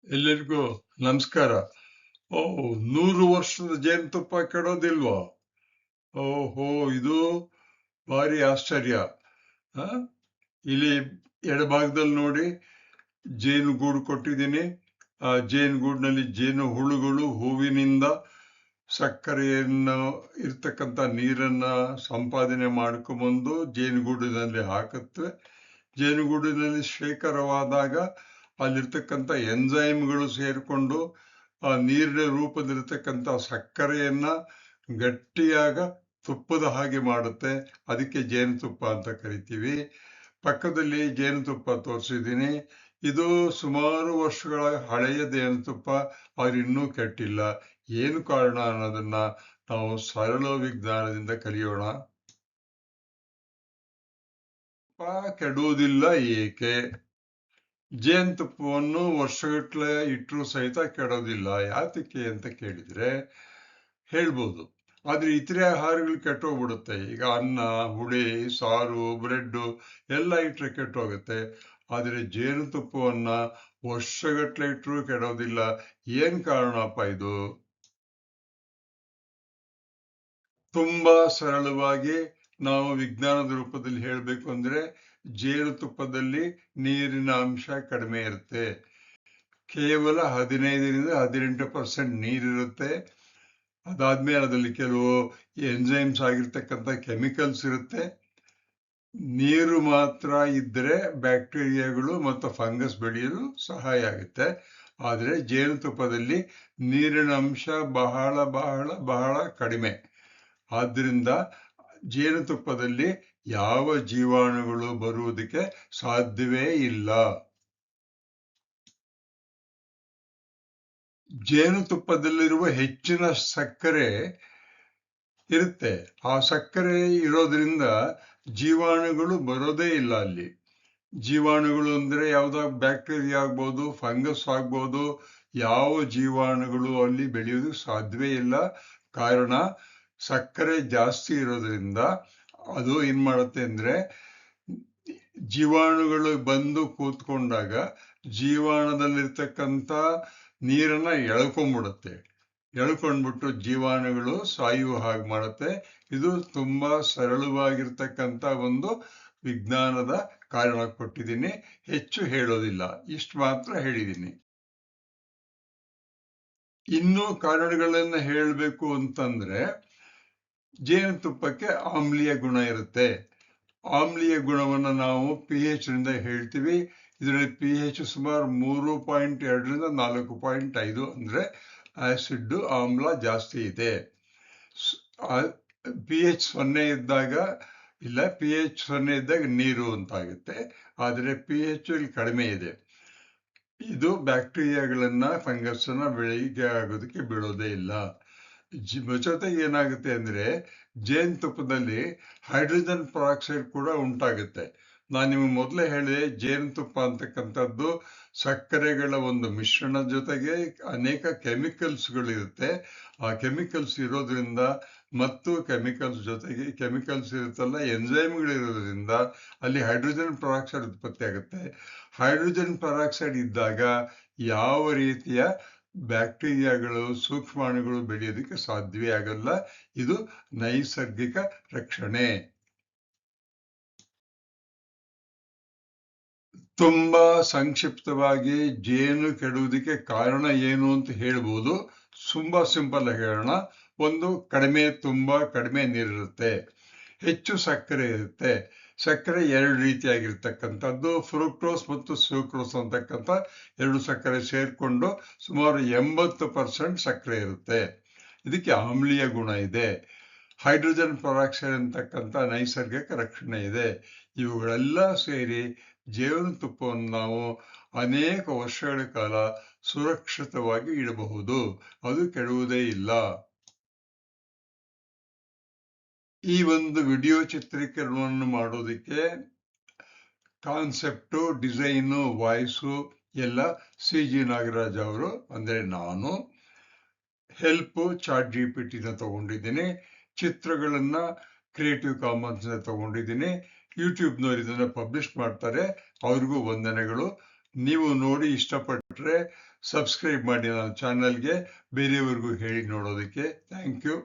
ಎಲ್ಲರಿಗೂ ನಮಸ್ಕಾರ. ಓ, 100 ವರ್ಷದ ಜೇನುತುಪ್ಪ ಕೆಡೋದಿಲ್ವಾ? ಓಹೋ, ಇದು ಭಾರಿ ಆಶ್ಚರ್ಯ. ಆ? ಇಲ್ಲಿ ಎಡಭಾಗದಲ್ಲಿ ನೋಡಿ, ಜೇನುಗೂಡು ಕೊಟ್ಟಿದ್ದೀನಿ. ಆ ಜೇನುಗೂಡಿನಲ್ಲಿ ಜೇನು ಹುಳುಗಳು ಹೂವಿನಿಂದ ಸಕ್ಕರೆಯನ್ನು ಇರ್ತಕ್ಕಂಥ ನೀರನ್ನ ಸಂಪಾದನೆ ಮಾಡ್ಕೊಂಬಂದು ಜೇನುಗೂಡಿನಲ್ಲಿ ಹಾಕುತ್ತೆ. ಜೇನುಗೂಡಿನಲ್ಲಿ ಶೇಖರವಾದಾಗ ಅಲ್ಲಿರ್ತಕ್ಕಂಥ ಎಂಜೈಮ್ಗಳು ಸೇರಿಕೊಂಡು ಆ ನೀರಿನ ರೂಪದಲ್ಲಿರ್ತಕ್ಕಂಥ ಸಕ್ಕರೆಯನ್ನ ಗಟ್ಟಿಯಾಗ ತುಪ್ಪದ ಹಾಗೆ ಮಾಡುತ್ತೆ. ಅದಕ್ಕೆ ಜೇನುತುಪ್ಪ ಅಂತ ಕರಿತೀವಿ. ಪಕ್ಕದಲ್ಲಿ ಜೇನುತುಪ್ಪ ತೋರಿಸಿದ್ದೀನಿ. ಇದು ಸುಮಾರು ವರ್ಷಗಳ ಹಳೆಯ ಜೇನುತುಪ್ಪ, ಅವ್ರು ಇನ್ನೂ ಕೆಟ್ಟಿಲ್ಲ. ಏನು ಕಾರಣ ಅನ್ನೋದನ್ನ ನಾವು ಸರಳ ವಿಜ್ಞಾನದಿಂದ ಕಲಿಯೋಣ. ತುಪ್ಪ ಕೆಡುವುದಿಲ್ಲ ಏಕೆ? ಜೇನುತುಪ್ಪವನ್ನು ವರ್ಷಗಟ್ಟಲೆ ಇಟ್ಟರೂ ಸಹಿತ ಕೆಡೋದಿಲ್ಲ, ಯಾತಕ್ಕೆ ಅಂತ ಕೇಳಿದ್ರೆ ಹೇಳ್ಬೋದು. ಆದ್ರೆ ಇತರೆ ಆಹಾರಗಳು ಕೆಟ್ಟೋಗ್ಬಿಡುತ್ತೆ. ಈಗ ಅನ್ನ, ಹುಳಿ, ಸಾರು, ಬ್ರೆಡ್ ಎಲ್ಲ ಇಟ್ಟರೆ ಕೆಟ್ಟೋಗುತ್ತೆ. ಆದ್ರೆ ಜೇನುತುಪ್ಪವನ್ನ ವರ್ಷಗಟ್ಟಲೆ ಇಟ್ಟರೂ ಕೆಡೋದಿಲ್ಲ. ಏನ್ ಕಾರಣಪ್ಪ ಇದು? ತುಂಬಾ ಸರಳವಾಗಿ ನಾವು ವಿಜ್ಞಾನದ ರೂಪದಲ್ಲಿ ಹೇಳಬೇಕು ಅಂದ್ರೆ, ಜೇನುತುಪ್ಪದಲ್ಲಿ ನೀರಿನ ಅಂಶ ಕಡಿಮೆ ಇರುತ್ತೆ. ಕೇವಲ 15-18% ನೀರಿರುತ್ತೆ. ಅದಾದ್ಮೇಲೆ ಅದರಲ್ಲಿ ಕೆಲವು ಎಂಜೈಮ್ಸ್ ಆಗಿರ್ತಕ್ಕಂಥ ಕೆಮಿಕಲ್ಸ್ ಇರುತ್ತೆ. ನೀರು ಮಾತ್ರ ಇದ್ರೆ ಬ್ಯಾಕ್ಟೀರಿಯಾಗಳು ಮತ್ತು ಫಂಗಸ್ ಬೆಳೆಯಲು ಸಹಾಯ ಆಗುತ್ತೆ. ಆದರೆ ಜೇನುತುಪ್ಪದಲ್ಲಿ ನೀರಿನ ಅಂಶ ಬಹಳ ಬಹಳ ಬಹಳ ಕಡಿಮೆ. ಆದ್ದರಿಂದ ಜೇನುತುಪ್ಪದಲ್ಲಿ ಯಾವ ಜೀವಾಣುಗಳು ಬರುವುದಕ್ಕೆ ಸಾಧ್ಯವೇ ಇಲ್ಲ. ಜೇನುತುಪ್ಪದಲ್ಲಿರುವ ಹೆಚ್ಚಿನ ಸಕ್ಕರೆ ಇರುತ್ತೆ. ಆ ಸಕ್ಕರೆ ಇರೋದ್ರಿಂದ ಜೀವಾಣುಗಳು ಬರೋದೇ ಇಲ್ಲ ಅಲ್ಲಿ. ಜೀವಾಣುಗಳು ಅಂದ್ರೆ ಯಾವ್ದಾಗ ಬ್ಯಾಕ್ಟೀರಿಯಾ ಆಗ್ಬೋದು, ಫಂಗಸ್ ಆಗ್ಬೋದು, ಯಾವ ಜೀವಾಣುಗಳು ಅಲ್ಲಿ ಬೆಳೆಯೋದು ಸಾಧ್ಯವೇ ಇಲ್ಲ. ಕಾರಣ ಸಕ್ಕರೆ ಜಾಸ್ತಿ ಇರೋದ್ರಿಂದ ಅದು ಏನ್ ಮಾಡುತ್ತೆ ಅಂದ್ರೆ, ಜೀವಾಣುಗಳು ಬಂದು ಕೂತ್ಕೊಂಡಾಗ ಜೀವಾಣುದಲ್ಲಿರ್ತಕ್ಕಂಥ ನೀರನ್ನ ಎಳ್ಕೊಂಡ್ಬಿಡುತ್ತೆ. ಎಳ್ಕೊಂಡ್ಬಿಟ್ಟು ಜೀವಾಣುಗಳು ಸಾಯುವ ಹಾಗೆ ಮಾಡುತ್ತೆ. ಇದು ತುಂಬಾ ಸರಳವಾಗಿರ್ತಕ್ಕಂಥ ಒಂದು ವಿಜ್ಞಾನದ ಕಾರಣ ಕೊಟ್ಟಿದ್ದೀನಿ. ಹೆಚ್ಚು ಹೇಳೋದಿಲ್ಲ, ಇಷ್ಟು ಮಾತ್ರ ಹೇಳಿದ್ದೀನಿ. ಇನ್ನೂ ಕಾರಣಗಳನ್ನ ಹೇಳಬೇಕು ಅಂತಂದ್ರೆ, ಜೇನುತುಪ್ಪಕ್ಕೆ ಆಮ್ಲೀಯ ಗುಣ ಇರುತ್ತೆ. ಆಮ್ಲೀಯ ಗುಣವನ್ನು ನಾವು pH ನಿಂದ ಹೇಳ್ತೀವಿ. ಇದರಲ್ಲಿ pH ಸುಮಾರು 3.2 ರಿಂದ 4.5 ಅಂದ್ರೆ ಆಸಿಡ್, ಆಮ್ಲ ಜಾಸ್ತಿ ಇದೆ. pH 0 ಇದ್ದಾಗ ಇಲ್ಲ, pH 0 ಇದ್ದಾಗ ನೀರು ಅಂತಾಗುತ್ತೆ. ಆದರೆ pH ಇಲ್ಲಿ ಕಡಿಮೆ ಇದೆ. ಇದು ಬ್ಯಾಕ್ಟೀರಿಯಾಗಳನ್ನ, ಫಂಗಸ್ ಅನ್ನ ಬೆಳವಣಿಗೆ ಆಗೋದಕ್ಕೆ ಬಿಡೋದೇ ಇಲ್ಲ. ಜೊತೆಗೆ ಏನಾಗುತ್ತೆ ಅಂದ್ರೆ, ಜೇನುತುಪ್ಪದಲ್ಲಿ ಹೈಡ್ರೋಜನ್ ಪರಾಕ್ಸೈಡ್ ಕೂಡ ಉಂಟಾಗುತ್ತೆ. ನಾನು ನಿಮಗೆ ಮೊದಲೇ ಹೇಳಿದೆ, ಜೇನುತುಪ್ಪ ಅಂತಕ್ಕಂಥದ್ದು ಸಕ್ಕರೆಗಳ ಒಂದು ಮಿಶ್ರಣ ಜೊತೆಗೆ ಅನೇಕ ಕೆಮಿಕಲ್ಸ್ಗಳು ಇರುತ್ತೆ. ಆ ಕೆಮಿಕಲ್ಸ್ ಇರೋದ್ರಿಂದ ಮತ್ತು ಕೆಮಿಕಲ್ಸ್ ಜೊತೆಗೆ ಕೆಮಿಕಲ್ಸ್ ಇರುತ್ತಲ್ಲ, ಎಂಜೈಮ್ಗಳು ಇರೋದ್ರಿಂದ ಅಲ್ಲಿ ಹೈಡ್ರೋಜನ್ ಪರಾಕ್ಸೈಡ್ ಉತ್ಪತ್ತಿ ಆಗುತ್ತೆ. ಹೈಡ್ರೋಜನ್ ಪರಾಕ್ಸೈಡ್ ಇದ್ದಾಗ ಯಾವ ರೀತಿಯ ಬ್ಯಾಕ್ಟೀರಿಯಾಗಳು, ಸೂಕ್ಷ್ಮಾಣುಗಳು ಬೆಳೆಯೋದಕ್ಕೆ ಸಾಧ್ಯವೇ ಆಗಲ್ಲ. ಇದು ನೈಸರ್ಗಿಕ ರಕ್ಷಣೆ. ತುಂಬಾ ಸಂಕ್ಷಿಪ್ತವಾಗಿ ಜೇನು ಕೆಡುವುದಕ್ಕೆ ಕಾರಣ ಏನು ಅಂತ ಹೇಳ್ಬೋದು. ತುಂಬಾ ಸಿಂಪಲ್ ಆಗಿ ಹೇಳೋಣ. ಒಂದು, ತುಂಬಾ ಕಡಿಮೆ ನೀರಿರುತ್ತೆ, ಹೆಚ್ಚು ಸಕ್ಕರೆ ಇರುತ್ತೆ. ಸಕ್ಕರೆ ಎರಡು ರೀತಿಯಾಗಿರ್ತಕ್ಕಂಥದ್ದು, ಫ್ರೂಕ್ಟೋಸ್ ಮತ್ತು ಸ್ಯೂಕ್ರೋಸ್ ಅಂತಕ್ಕಂಥ ಎರಡು ಸಕ್ಕರೆ ಸೇರ್ಕೊಂಡು ಸುಮಾರು 80% ಸಕ್ಕರೆ ಇರುತ್ತೆ. ಇದಕ್ಕೆ ಆಮ್ಲೀಯ ಗುಣ ಇದೆ. ಹೈಡ್ರೋಜನ್ ಪರಾಕ್ಸೈಡ್ ಅಂತಕ್ಕಂಥ ನೈಸರ್ಗಿಕ ರಕ್ಷಣೆ ಇದೆ. ಇವುಗಳೆಲ್ಲ ಸೇರಿ ಜೇನುತುಪ್ಪವನ್ನು ನಾವು ಅನೇಕ ವರ್ಷಗಳ ಕಾಲ ಸುರಕ್ಷಿತವಾಗಿ ಇಡಬಹುದು. ಅದು ಕೆಡುವುದೇ ಇಲ್ಲ. ಈ ಒಂದು ವಿಡಿಯೋ ಚಿತ್ರೀಕರಣವನ್ನು ಮಾಡೋದಕ್ಕೆ ಕಾನ್ಸೆಪ್ಟು, ಡಿಸೈನು, ವಾಯ್ಸು ಎಲ್ಲ CG ನಾಗರಾಜ್ ಅವರು ಅಂದ್ರೆ ನಾನು. ಹೆಲ್ಪ್ ChatGPT ತಗೊಂಡಿದ್ದೀನಿ. ಚಿತ್ರಗಳನ್ನ ಕ್ರಿಯೇಟಿವ್ ಕಾಮನ್ಸ್ ತಗೊಂಡಿದ್ದೀನಿ. ಯೂಟ್ಯೂಬ್ನವರು ಇದನ್ನ ಪಬ್ಲಿಷ್ ಮಾಡ್ತಾರೆ, ಅವ್ರಿಗೂ ವಂದನೆಗಳು. ನೀವು ನೋಡಿ ಇಷ್ಟಪಟ್ಟರೆ ಸಬ್ಸ್ಕ್ರೈಬ್ ಮಾಡಿ ನನ್ನ ಚಾನಲ್ಗೆ, ಬೇರೆಯವ್ರಿಗೂ ಹೇಳಿ ನೋಡೋದಕ್ಕೆ. Thank you.